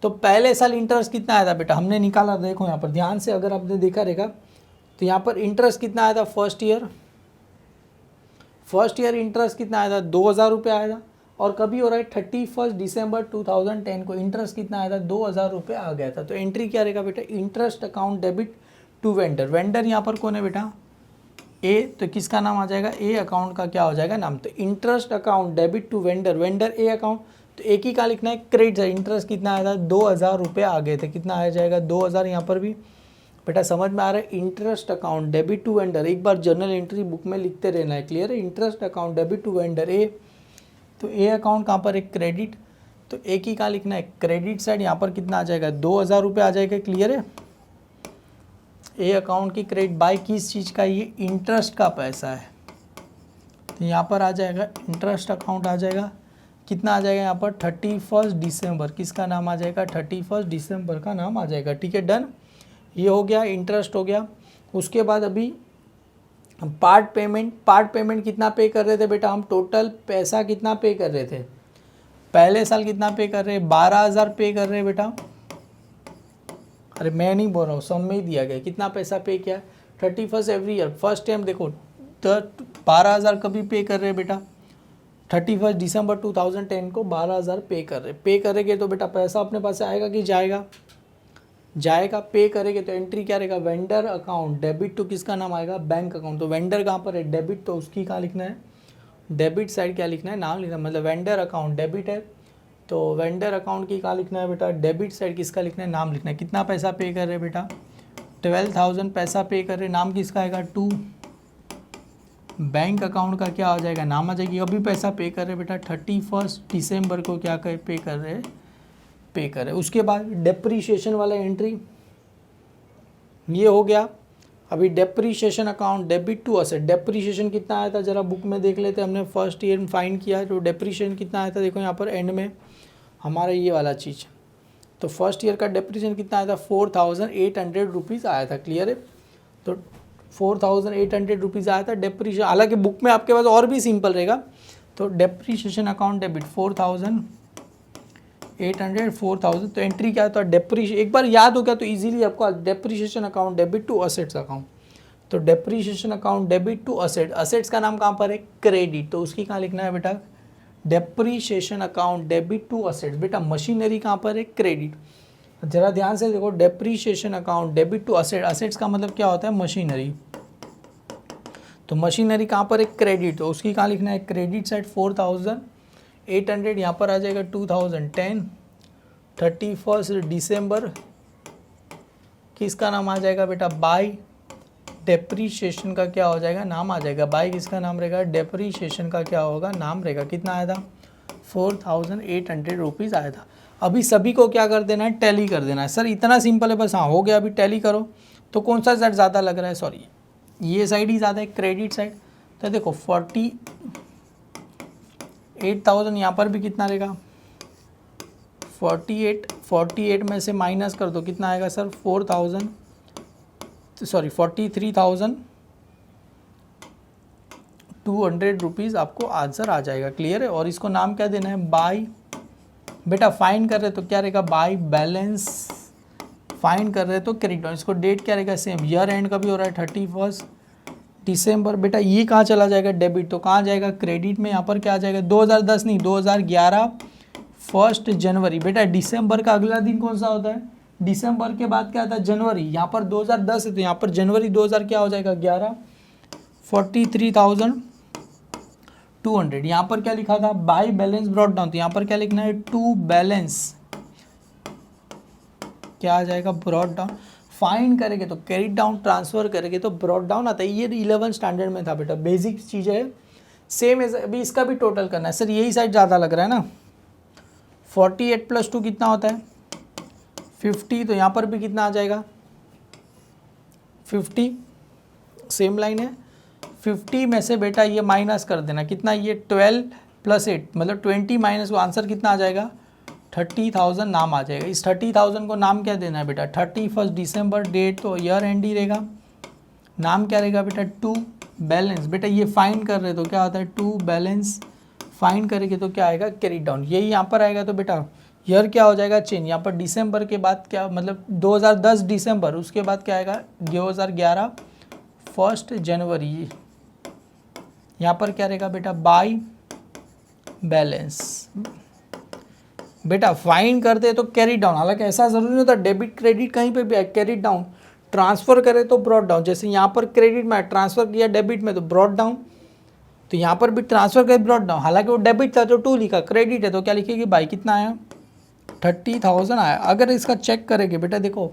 तो पहले साल इंटरेस्ट कितना आया था बेटा, हमने निकाला, देखो यहाँ पर ध्यान से अगर आपने देखा रहेगा तो यहाँ पर इंटरेस्ट कितना आया था फर्स्ट ईयर इंटरेस्ट कितना आया था, 2000 रुपये आया था। और कभी हो रहा है 31 दिसंबर 2010 को इंटरेस्ट कितना आया था, 2000 रुपये आ गया था। तो एंट्री क्या रहेगा बेटा, interest account debit to vendor. Vendor यहाँ पर कौन है बेटा, ए, तो किसका नाम आ जाएगा, ए अकाउंट का क्या हो जाएगा नाम। तो interest account debit to vendor, vendor A account, तो एक ही का लिखना है, क्रेडिट है। इंटरेस्ट कितना आया था, 2000 रुपये आ गए थे, कितना आ जाएगा 2000। यहाँ पर भी बेटा समझ में आ रहा है, interest account debit to vendor, एक बार जर्नल एंट्री बुक में लिखते रहना है, क्लियर है। Interest account debit to vendor A, तो ए अकाउंट कहाँ पर है, क्रेडिट, तो एक ही का लिखना है, क्रेडिट साइड। यहाँ पर कितना आ जाएगा, 2000 रुपये आ जाएगा, क्लियर है। ए अकाउंट की क्रेडिट बाय किस चीज़ का, ये इंटरेस्ट का पैसा है, तो यहाँ पर आ जाएगा इंटरेस्ट अकाउंट आ जाएगा, कितना आ जाएगा यहाँ पर 31 दिसंबर, किसका नाम आ जाएगा, 31 दिसंबर का नाम आ जाएगा, ठीक है, डन। ये हो गया, इंटरेस्ट हो गया। उसके बाद अभी पार्ट पेमेंट कितना पे कर रहे थे बेटा हम, टोटल पैसा कितना पे कर रहे थे, पहले साल कितना पे कर रहे हैं, 12000 पे कर रहे हैं बेटा। अरे मैं नहीं बोल रहा हूँ, सब में ही दिया गया, कितना पैसा पे किया, 31 एवरी ईयर। फर्स्ट टाइम देखो तो 12000 कभी पे कर रहे हैं बेटा, 31 दिसंबर 2010 को 12000 पे कर रहे। पे करेंगे तो बेटा पैसा अपने पास आएगा कि जाएगा, जाएगा। पे करेंगे तो एंट्री क्या रहेगा, वेंडर अकाउंट डेबिट टू किसका नाम आएगा, बैंक अकाउंट। तो वेंडर कहाँ पर है, डेबिट, तो उसकी कहाँ लिखना है, डेबिट साइड क्या लिखना है, नाम लिखना है, मतलब वेंडर अकाउंट डेबिट है, तो वेंडर अकाउंट की कहाँ लिखना है बेटा, डेबिट साइड किसका लिखना है, नाम लिखना है। कितना पैसा पे कर रहे हैं बेटा, 12000 पैसा पे कर रहे, नाम किसका आएगा, टू बैंक अकाउंट का क्या हो जाएगा, नाम आ जाएगी। अभी पैसा पे कर रहे बेटा 31 दिसंबर को क्या कर पे कर रहे। उसके बाद डेप्रीशिएशन वाला एंट्री ये हो गया। अभी depreciation account debit to asset, depreciation कितना आया था जरा बुक में देख लेते, हमने फर्स्ट ईयर में फाइंड किया है, तो डेप्रीशिएशन कितना आया था, देखो यहाँ पर एंड में हमारा ये वाला चीज़। तो फर्स्ट ईयर का डेप्रीशिएशन कितना आया था, 4800 रुपीज़ आया था, क्लियर है। तो 4800 रुपीज़ आया था डेप्रीशिएशन। हालांकि बुक में आपके पास और भी सिंपल रहेगा। तो डेप्रीशिएशन अकाउंट डेबिट 4800 तो एंट्री क्या था, डेप्रीशिएशन। एक बार याद हो गया तो इजीली आपको, depreciation account debit to assets account. तो depreciation account debit to asset, assets का नाम कहाँ पर है, क्रेडिट, तो उसकी कहाँ लिखना है बेटा, depreciation account debit to assets. बेटा मशीनरी कहाँ पर है, क्रेडिट। जरा ध्यान से देखो, depreciation account debit to asset, assets का मतलब क्या होता है, मशीनरी। तो मशीनरी कहाँ पर है, क्रेडिट, तो उसकी कहाँ लिखना है, क्रेडिट साइड 4800, यहाँ पर आ जाएगा 2010, 31 दिसंबर किसका नाम आ जाएगा बेटा, बाय डेप्रीशिएशन का क्या हो जाएगा, नाम आ जाएगा। बाय किसका नाम रहेगा, डेप्रीशिएशन का क्या होगा, नाम रहेगा। कितना आया था, 4800 रुपीज़ आया था। अभी सभी को क्या कर देना है, टैली कर देना है। सर इतना सिंपल है बस, हाँ हो गया। अभी टैली करो तो कौन सा साइड ज़्यादा लग रहा है, सॉरी ये साइड ही ज़्यादा है, क्रेडिट साइड। तो देखो 48,000 यहाँ पर भी कितना रहेगा, 48 में से माइनस कर दो, कितना आएगा सर, 43,200 रुपीज़ आपको आंसर आ जाएगा, क्लियर है। और इसको नाम क्या देना है, बाय, बेटा फाइंड कर रहे तो क्या रहेगा, बाय बैलेंस, फाइंड कर रहे तो क्रेडिट। इसको डेट क्या रहेगा, सेम, ईयर एंड का भी हो रहा है 31 दिसंबर। बेटा ये कहाँ चला जाएगा, डेबिट, तो कहाँ जाएगा, क्रेडिट में। यहाँ पर क्या आ जाएगा, 2010 नहीं 2011 1 जनवरी। बेटा दिसंबर का अगला दिन कौन सा होता है, दिसंबर के बाद क्या आता है, जनवरी। यहाँ पर 2010 है तो यहाँ पर जनवरी 2000 क्या हो जाएगा, 11, 43,200। यहाँ पर क्या लिखा था, बाय बैलेंस ब्रॉट डाउन, तो यहाँ पर क्या लिखना है, टू बैलेंस क्या आ जाएगा, ब्रॉट डाउन। फाइंड करेंगे तो कैरी डाउन, ट्रांसफर करेंगे तो ब्रॉट डाउन आता है। ये 11 स्टैंडर्ड में था बेटा, बेसिक चीज़ है, सेम है। अभी इसका भी टोटल करना है। सर यही साइड ज़्यादा लग रहा है ना, 48 + 2 कितना होता है, 50। तो यहाँ पर भी कितना आ जाएगा, 50, सेम लाइन है। 50 में से बेटा ये माइनस कर देना, कितना, ये 12 + 8 मतलब 20 माइनस, को आंसर कितना आ जाएगा, 30,000 नाम आ जाएगा। इस 30,000 को नाम क्या देना है बेटा, 31 दिसंबर डेट, तो ईयर एंड ही रहेगा। नाम क्या रहेगा बेटा, टू बैलेंस, बेटा ये फाइंड कर रहे तो क्या होता है, टू बैलेंस फाइंड करेंगे तो क्या आएगा, कैरी डाउन, यही यहाँ पर आएगा। तो बेटा ईयर क्या हो जाएगा, चेंज। यहाँ पर दिसंबर के बाद क्या, मतलब 2010 दिसंबर, उसके बाद क्या आएगा 2011 1 जनवरी। यहाँ पर क्या रहेगा बेटा, बाई बैलेंस। बेटा फाइन करते तो कैरी डाउन, हालांकि ऐसा जरूरी नहीं होता, डेबिट क्रेडिट कहीं पे भी है, कैरी डाउन। ट्रांसफर करे तो ब्रॉड डाउन, जैसे यहाँ पर क्रेडिट में ट्रांसफर किया डेबिट में तो ब्रॉड डाउन, तो यहाँ पर भी ट्रांसफर करे ब्रॉड डाउन। हालांकि वो डेबिट था तो 2 लिखा, क्रेडिट है तो क्या लिखेगी बाई, कितना आया 30,000 आया। अगर इसका चेक करेंगे बेटा, देखो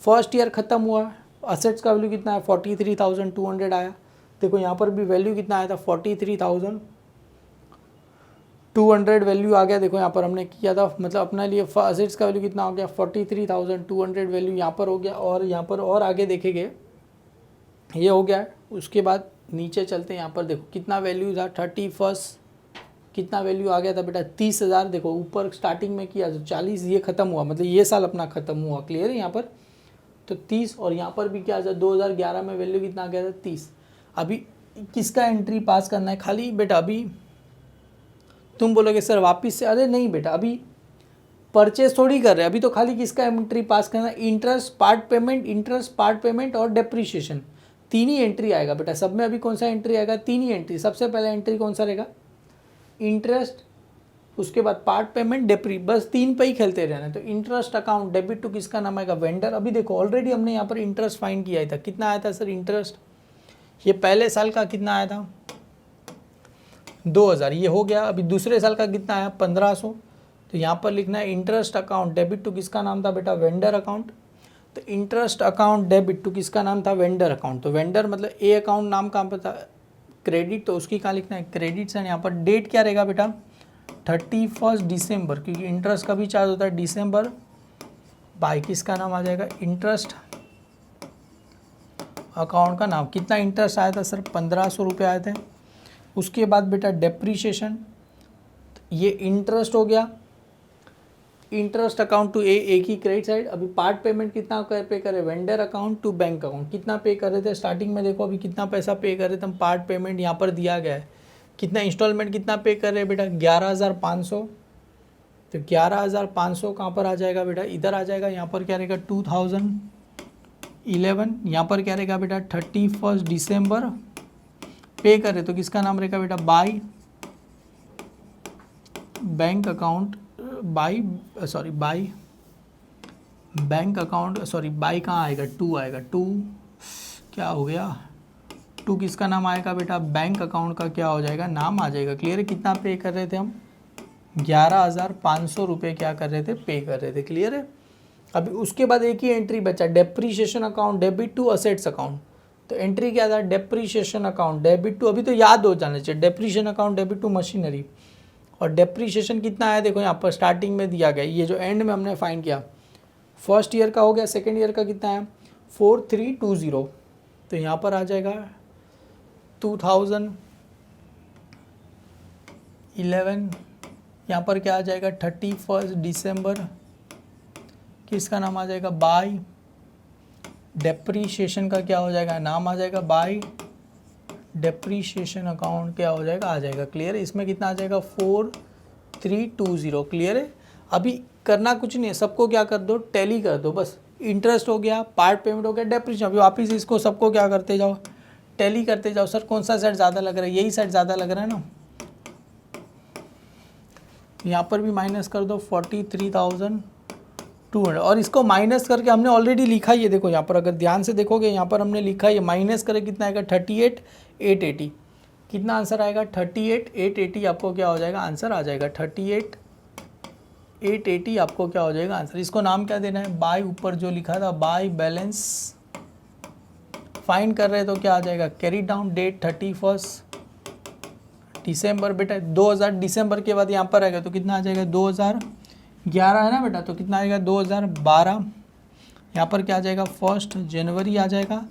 फर्स्ट ईयर खत्म हुआ, असेट्स का वैल्यू कितना है 43,200 आया। देखो यहाँ पर भी वैल्यू कितना आया था 43,200 वैल्यू आ गया। देखो यहाँ पर हमने किया था, मतलब अपने लिए असेट्स का वैल्यू कितना हो गया 43,200 वैल्यू यहाँ पर हो गया। और यहाँ पर और आगे देखेंगे ये हो गया। उसके बाद नीचे चलते हैं, यहाँ पर देखो कितना वैल्यू था 31 कितना वैल्यू आ गया था बेटा 30,000। देखो ऊपर स्टार्टिंग में किया तो 40, ये खत्म हुआ, मतलब ये साल अपना खत्म हुआ, क्लियर है यहाँ पर। तो 30 और यहाँ पर भी क्या था 2011 में वैल्यू कितना आ गया था 30। अभी किसका एंट्री पास करना है खाली बेटा, अभी तुम बोलोगे सर वापस से, अरे नहीं बेटा अभी परचेस थोड़ी कर रहे हैं, अभी तो खाली किसका एंट्री पास करना है, इंटरेस्ट पार्ट पेमेंट और डेप्रीशिएशन, 3 ही एंट्री आएगा बेटा सब में। अभी कौन सा एंट्री आएगा, 3 ही एंट्री। सबसे पहले एंट्री कौन सा रहेगा, इंटरेस्ट, उसके बाद पार्ट पेमेंट, डेप्री, बस 3 पे ही खेलते रहना। तो इंटरेस्ट अकाउंट डेबिट टू किसका नाम आएगा, वेंडर। अभी देखो ऑलरेडी हमने यहाँ पर इंटरेस्ट फाइंड किया था, कितना आया था सर इंटरेस्ट, ये पहले साल का कितना आया था 2000, ये हो गया। अभी दूसरे साल का कितना आया 1500। तो यहाँ पर लिखना है इंटरेस्ट अकाउंट डेबिट टू किसका नाम था बेटा, वेंडर अकाउंट। तो इंटरेस्ट अकाउंट डेबिट टू किसका नाम था, वेंडर अकाउंट। तो वेंडर मतलब ए अकाउंट नाम कहाँ पर था, क्रेडिट, तो उसकी कहाँ लिखना है क्रेडिट्स। एंड यहाँ पर डेट क्या रहेगा बेटा 31 दिसंबर, क्योंकि इंटरेस्ट का भी चार्ज होता है दिसंबर। बाई किसका नाम आ जाएगा, इंटरेस्ट अकाउंट का नाम। कितना इंटरेस्ट आया था सर 1500 रुपये आए थे। उसके बाद बेटा डेप्रीशिएशन, ये इंटरेस्ट हो गया, इंटरेस्ट अकाउंट टू एक ही क्रेडिट साइड। अभी पार्ट पेमेंट कितना पे करे, vendor account to bank account, कितना पे कर रहे थे स्टार्टिंग में, देखो अभी कितना पैसा पे कर रहे थे हम, पार्ट पेमेंट यहाँ पर दिया गया है। कितना इंस्टॉलमेंट कितना पे कर रहे हैं बेटा 11,500। तो 11,500 कहाँ पर आ जाएगा बेटा, इधर आ जाएगा। यहाँ पर क्या रहेगा 2011, यहाँ पर क्या रहेगा बेटा 31 दिसंबर पे करे तो किसका नाम रहेगा बेटा, by bank account, by bank account, sorry by कहाँ आएगा 2 आएगा, 2 क्या हो गया 2 किसका नाम आएगा बेटा, बैंक अकाउंट का क्या हो जाएगा नाम आ जाएगा। क्लियर है, कितना पे कर रहे थे हम 11,500 रुपये क्या कर रहे थे, पे कर रहे थे। क्लियर है। अभी उसके बाद एक ही एंट्री बचा, depreciation account debit to assets account. तो एंट्री क्या था, डेप्रीशिएशन अकाउंट डेबिट टू, अभी तो याद हो जाना चाहिए, depreciation account debit to machinery. और डेप्रीशिएशन कितना आया देखो यहाँ पर स्टार्टिंग में दिया गया, ये जो एंड में हमने फाइंड किया फर्स्ट ईयर का हो गया, सेकेंड ईयर का कितना है 4320। तो यहाँ पर आ जाएगा 2011, यहाँ पर क्या आ जाएगा 31 दिसंबर, किसका नाम आ जाएगा बाई डेप्रीशिएशन का क्या हो जाएगा नाम आ जाएगा, बाई डेप्रीशिएशन अकाउंट क्या हो जाएगा आ जाएगा। क्लियर है, इसमें कितना आ जाएगा 4320। क्लियर है। अभी करना कुछ नहीं है, सबको क्या कर दो टैली कर दो, बस इंटरेस्ट हो गया, पार्ट पेमेंट हो गया, डेप्रीशिएशन। अभी वापिस इसको सबको क्या करते जाओ, टैली करते जाओ। सर कौन सा सेट ज़्यादा लग रहा है, यही सेट ज़्यादा लग रहा है ना, यहाँ पर भी माइनस कर दो 43,200 और इसको माइनस करके हमने ऑलरेडी लिखा ही है। देखो यहाँ पर अगर ध्यान से देखोगे यहाँ पर हमने लिखा है, माइनस करे कितना आएगा 38,880। कितना आंसर आएगा 38,880 आपको क्या हो जाएगा आंसर आ जाएगा 38,880 आपको क्या हो जाएगा आंसर। इसको नाम क्या देना है, बाय, ऊपर जो लिखा था बाय बैलेंस फाइंड कर रहे हैं तो क्या आ जाएगा कैरी डाउन, डेट 31 दिसंबर। बेटा 2000 दिसंबर के बाद यहाँ पर आएगा तो कितना आ जाएगा 2011 है ना बेटा, तो कितना आएगा 2012। यहाँ पर क्या आ जाएगा 1 जनवरी आ जाएगा।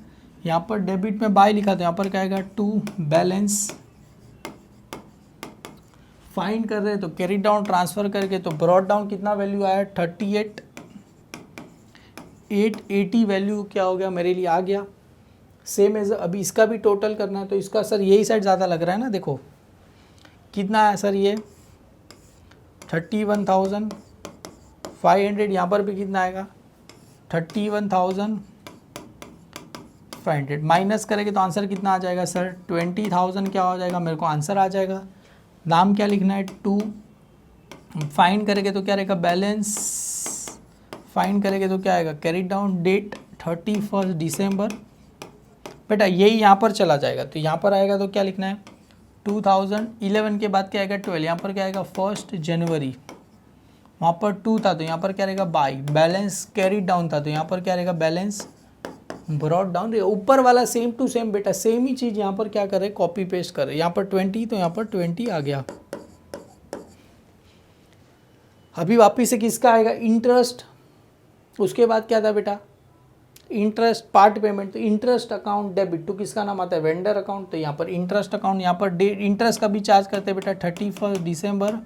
यहाँ पर डेबिट में बाय लिखा था, यहाँ पर क्या आएगा टू बैलेंस फाइंड कर रहे हैं तो कैरी डाउन ट्रांसफर करके तो ब्रॉड डाउन कितना वैल्यू आया 38,880 वैल्यू क्या हो गया मेरे लिए आ गया। सेम एज अभी इसका भी टोटल करना है, तो इसका सर यही साइड ज़्यादा लग रहा है ना, देखो कितना है सर ये 31,500, यहाँ पर भी कितना आएगा 31,500, माइनस करेंगे तो आंसर कितना आ जाएगा सर 20,000 क्या हो जाएगा, मेरे को आंसर आ जाएगा। नाम क्या लिखना है 2, फाइंड करेंगे तो क्या रहेगा बैलेंस, फाइंड करेंगे तो क्या आएगा कैरी डाउन, डेट 31 दिसंबर, बेटा यही यहाँ पर चला जाएगा, तो यहाँ पर आएगा तो क्या लिखना है 2011 के बाद क्या आएगा 12, यहाँ पर क्या आएगा 1 जनवरी, वहाँ पर 2 था तो यहाँ पर क्या रहेगा बाई, बैलेंस कैरी डाउन था तो यहाँ पर क्या रहेगा बैलेंस ब्रॉड डाउन रहेगा। ऊपर वाला सेम टू सेम बेटा, सेम ही चीज़ यहाँ पर क्या करे कॉपी पेस्ट करे, यहाँ पर 20 तो यहाँ पर 20 आ गया। अभी वापिस से किसका आएगा इंटरेस्ट, उसके बाद क्या था बेटा इंटरेस्ट पार्ट पेमेंट, तो इंटरेस्ट अकाउंट डेबिट, तो किसका नाम आता है वेंडर अकाउंट, तो यहाँ पर इंटरेस्ट अकाउंट, यहाँ पर इंटरेस्ट का भी चार्ज करते हैं बेटा 31 दिसंबर,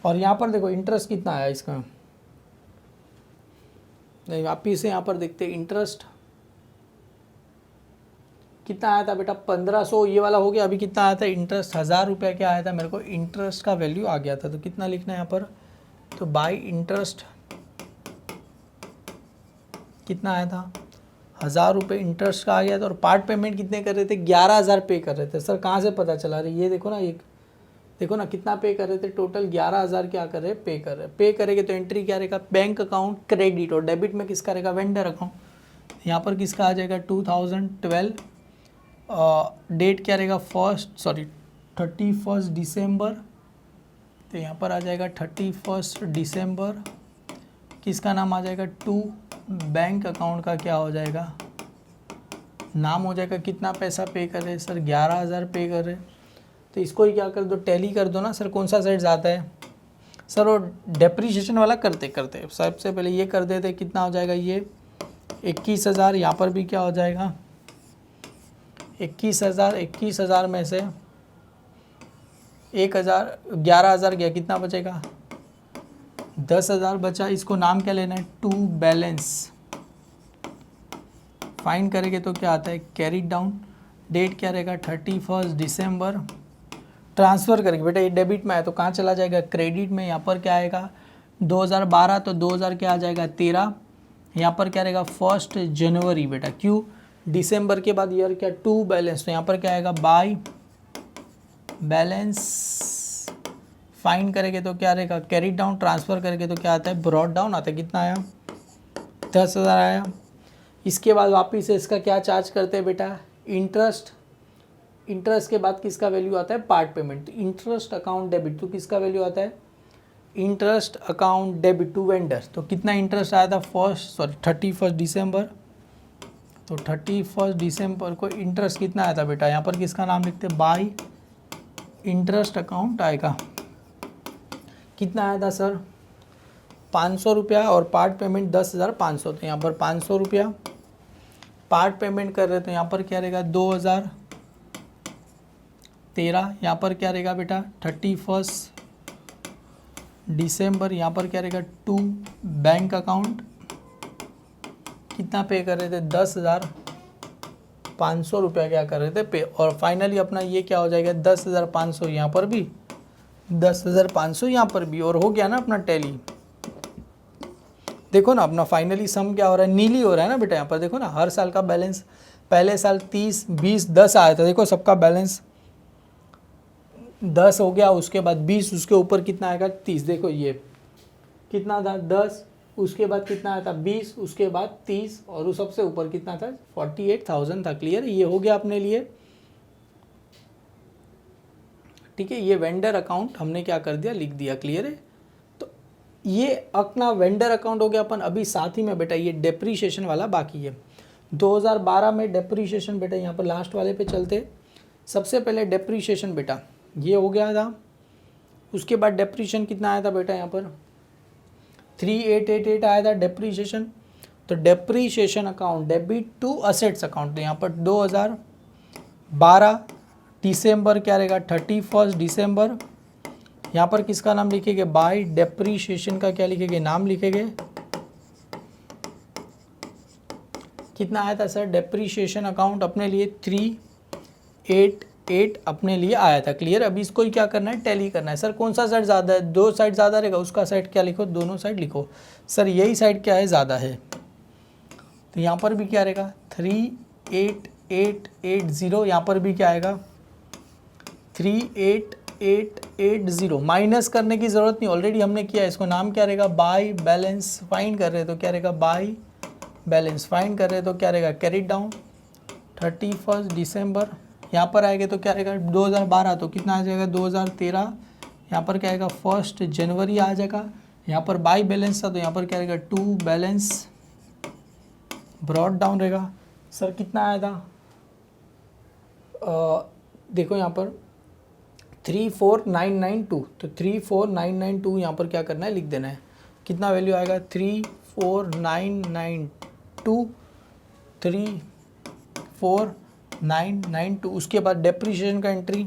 और यहाँ पर देखो इंटरेस्ट कितना आया इसका, नहीं वापिस से यहाँ पर देखते हैं इंटरेस्ट कितना आया था बेटा 1500, ये वाला हो गया। अभी कितना आया था इंटरेस्ट 1000 रुपये क्या आया था मेरे को, इंटरेस्ट का वैल्यू आ गया था, तो कितना लिखना है यहाँ पर, तो बाई इंटरेस्ट कितना आया था 1000 रुपये इंटरेस्ट का आ गया था, और पार्ट पेमेंट कितने कर रहे थे 11,000 पे कर रहे थे। सर कहाँ से पता चला रही, ये देखो ना, एक देखो ना कितना पे कर रहे थे, टोटल 11,000 क्या कर रहे पे कर रहे, पे करेंगे तो एंट्री क्या रहेगा बैंक अकाउंट क्रेडिट, और डेबिट में किसका रहेगा वेंडर अकाउंट, यहाँ पर किसका आ जाएगा 2012, डेट क्या रहेगा 31 दिसंबर, तो यहाँ पर आ जाएगा 31 दिसंबर, किसका नाम आ जाएगा 2, बैंक अकाउंट का क्या हो जाएगा नाम हो जाएगा, कितना पैसा पे कर रहे सर 11,000 पे कर रहे, तो इसको ही क्या कर दो टैली कर दो ना सर, कौन सा साइड जाता है सर, वो डेप्रीशिएशन वाला करते करते सबसे पहले ये कर देते, कितना हो जाएगा ये 21,000, यहाँ पर भी क्या हो जाएगा 21,000 में से 11,000 गया, कितना बचेगा 10,000 बचा, इसको नाम क्या लेना है टू बैलेंस, फाइंड करेंगे तो क्या आता है कैरी डाउन, डेट क्या रहेगा 31 दिसंबर, ट्रांसफ़र करेंगे बेटा ये डेबिट में आया तो कहाँ चला जाएगा क्रेडिट में, यहाँ पर क्या आएगा 2012 तो 2000 क्या आ जाएगा 13, यहाँ पर क्या रहेगा 1 जनवरी बेटा, क्यों दिसंबर के बाद ईयर क्या टू बैलेंस, तो यहाँ पर क्या आएगा बाई बैलेंस, फाइंड करेंगे तो क्या रहेगा कैरी डाउन, ट्रांसफ़र करेंगे तो क्या आता है ब्रॉड डाउन आता है, कितना आया 10,000 आया। इसके बाद वापिस से इसका क्या चार्ज करते हैं बेटा इंटरेस्ट, इंटरेस्ट के बाद किसका वैल्यू आता है part payment, interest account debit, तो किसका वैल्यू आता है interest account debit to vendor, तो कितना इंटरेस्ट आया था 31 दिसंबर, तो 31 दिसंबर को इंटरेस्ट कितना आया था बेटा, यहाँ पर किसका नाम लिखते हैं बाई इंटरेस्ट अकाउंट आएगा, कितना आया था सर 500 रुपया, और पार्ट पेमेंट 10,500, तो यहाँ पर 500 रुपया पार्ट पेमेंट कर रहे, तो यहाँ पर क्या रहेगा 2013, यहाँ पर क्या रहेगा बेटा 31 दिसंबर, यहाँ पर क्या रहेगा टू बैंक अकाउंट, कितना पे कर रहे थे 10,500 रुपया क्या कर रहे थे पे, और फाइनली अपना ये क्या हो जाएगा 10,500 यहाँ पर भी 10,500 यहाँ पर भी, और हो गया ना अपना टैली। देखो ना अपना फाइनली सम क्या हो रहा है नीली हो रहा है ना बेटा, यहाँ पर देखो ना हर साल का बैलेंस, पहले साल 30 20 10 आया था, देखो सबका बैलेंस 10 हो गया, उसके बाद 20, उसके ऊपर कितना आएगा 30, देखो ये कितना था 10, उसके बाद कितना आया था 20, उसके बाद 30, और उस सबसे ऊपर कितना था 48,000 था। क्लियर, ये हो गया अपने लिए, ठीक है। ये वेंडर अकाउंट हमने क्या कर दिया लिख दिया, क्लियर है। तो ये अपना वेंडर अकाउंट हो गया अपन। अभी साथ ही में बेटा ये डेप्रीशिएशन वाला बाकी है। 2012 में डेप्रीशिएशन बेटा यहाँ पर लास्ट वाले पे चलते। सबसे पहले डेप्रीशिएशन बेटा ये हो गया था, उसके बाद डेप्रीशिएशन कितना आया था बेटा यहाँ पर 3888 आया था डेप्रीशिएशन। तो depreciation account debit to assets account, तो यहाँ पर 2012 दिसंबर क्या रहेगा 31 दिसंबर, यहाँ पर किसका नाम लिखेंगे बाय डेप्रीशिएशन का क्या लिखेंगे नाम लिखेंगे, कितना आया था सर? डेप्रीशिएशन अकाउंट अपने लिए 388 अपने लिए आया था। क्लियर? अभी इसको ही क्या करना है? टैली करना है। सर कौन सा साइड ज़्यादा है? दो साइड ज़्यादा रहेगा, उसका साइड क्या लिखो? दोनों साइड लिखो। सर यही साइड क्या है? ज़्यादा है, तो यहाँ पर भी क्या रहेगा? 38880। यहाँ पर भी क्या आएगा? 38880। माइनस करने की ज़रूरत नहीं, ऑलरेडी हमने किया है। इसको नाम क्या रहेगा? बाय बैलेंस फाइंड कर रहे हैं तो क्या रहेगा? बाय बैलेंस फाइंड कर रहे हैं तो क्या रहेगा? कैरी डाउन 31 दिसंबर। यहाँ पर आएगा तो क्या रहेगा? 2012, तो कितना आ जाएगा? 2013। यहाँ पर क्या आएगा? 1 जनवरी आ जाएगा। यहाँ पर बाय बैलेंस था तो यहाँ पर क्या रहेगा? टू बैलेंस ब्रॉड डाउन रहेगा। सर कितना आया था? देखो यहाँ पर 34992, तो 34992 यहाँ पर क्या करना है? लिख देना है। कितना वैल्यू आएगा? 34992, 34992। उसके बाद डेप्रीशिएशन का एंट्री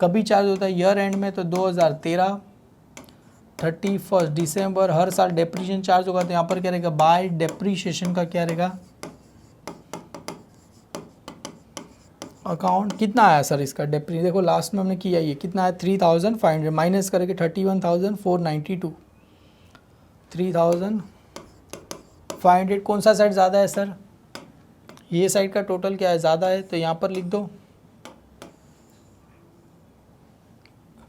कभी चार्ज होता है? ईयर एंड में, तो 2013 31 दिसंबर। हर साल डेप्रीशिएशन चार्ज होगा तो यहाँ पर क्या रहेगा? बाय डेप्रीशिएशन का क्या रहेगा? अकाउंट कितना आया सर इसका? डेप्री देखो लास्ट में हमने किया, ये कितना है? 3500 माइनस करके 31492। 3500। कौन सा साइड ज़्यादा है सर? ये साइड का टोटल क्या है? ज़्यादा है, तो यहाँ पर लिख दो।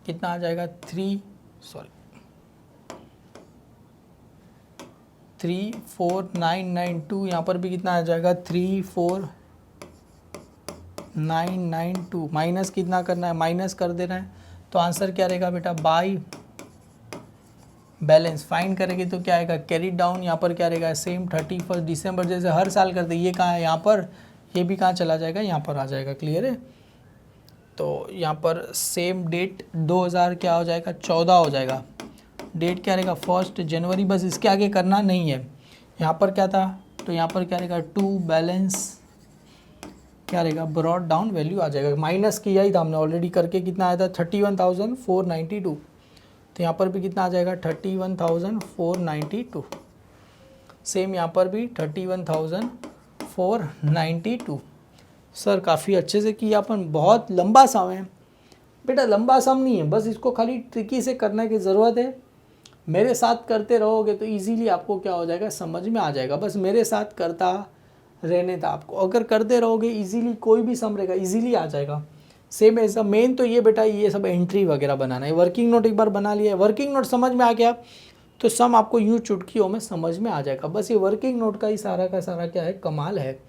कितना आ जाएगा? 34992। यहाँ पर भी कितना आ जाएगा? 34992 माइनस कितना करना है? माइनस कर देना है, तो आंसर क्या रहेगा बेटा? बाय बैलेंस फाइंड करेंगे तो क्या आएगा? Carry down. यहाँ पर क्या रहेगा? सेम 31 दिसंबर जैसे हर साल करते। ये कहाँ है? यहाँ पर। ये भी कहाँ चला जाएगा? यहाँ पर आ जाएगा। क्लियर है? तो यहाँ पर सेम डेट 2000 क्या हो जाएगा? 14 हो जाएगा। डेट क्या रहेगा? 1 जनवरी। बस इसके आगे करना नहीं है। यहाँ पर क्या था? तो यहाँ पर क्या रहेगा? टू बैलेंस क्या रहेगा? ब्रॉड डाउन वैल्यू आ जाएगा। माइनस किया ही था हमने ऑलरेडी करके। कितना आया था? 31,492। तो यहाँ पर भी कितना आ जाएगा? 31,492। सेम यहाँ पर भी 31,492। सर काफ़ी अच्छे से किया अपन। बहुत लंबा सम है बेटा, लंबा सम नहीं है, बस इसको खाली ट्रिकी से करने की ज़रूरत है। मेरे साथ करते रहोगे तो इजीली आपको क्या हो जाएगा? समझ में आ जाएगा। बस मेरे साथ करता रहने था आपको। अगर करते रहोगे इजीली कोई भी सम रहेगा, इजीली आ जाएगा। सेम ऐसा मेन तो ये बेटा, ये सब एंट्री वगैरह बनाना है। वर्किंग नोट एक बार बना लिया है, वर्किंग नोट समझ में आ गया तो सम आपको यूँ चुटकियों में समझ में आ जाएगा। बस ये वर्किंग नोट का ही सारा का सारा क्या है? कमाल है।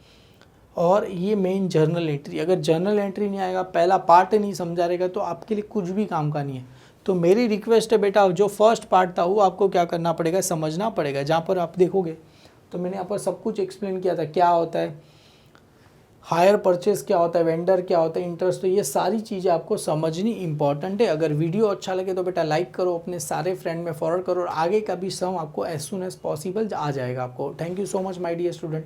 और ये मेन जर्नल एंट्री, अगर जर्नल एंट्री नहीं आएगा, पहला पार्ट नहीं समझा रहेगा तो आपके लिए कुछ भी काम का नहीं है। तो मेरी रिक्वेस्ट है बेटा, जो फर्स्ट पार्ट था वो आपको क्या करना पड़ेगा? समझना पड़ेगा। जहाँ पर आप देखोगे तो मैंने यहाँ पर सब कुछ एक्सप्लेन किया था, क्या होता है हायर परचेस, क्या होता है वेंडर, क्या होता है इंटरेस्ट। तो ये सारी चीज़ें आपको समझनी इंपॉर्टेंट है। अगर वीडियो अच्छा लगे तो बेटा लाइक करो, अपने सारे फ्रेंड में फॉरवर्ड करो, और आगे का भी सम आपको एज सुन एज पॉसिबल आ जाएगा आपको। Thank you so much my dear student.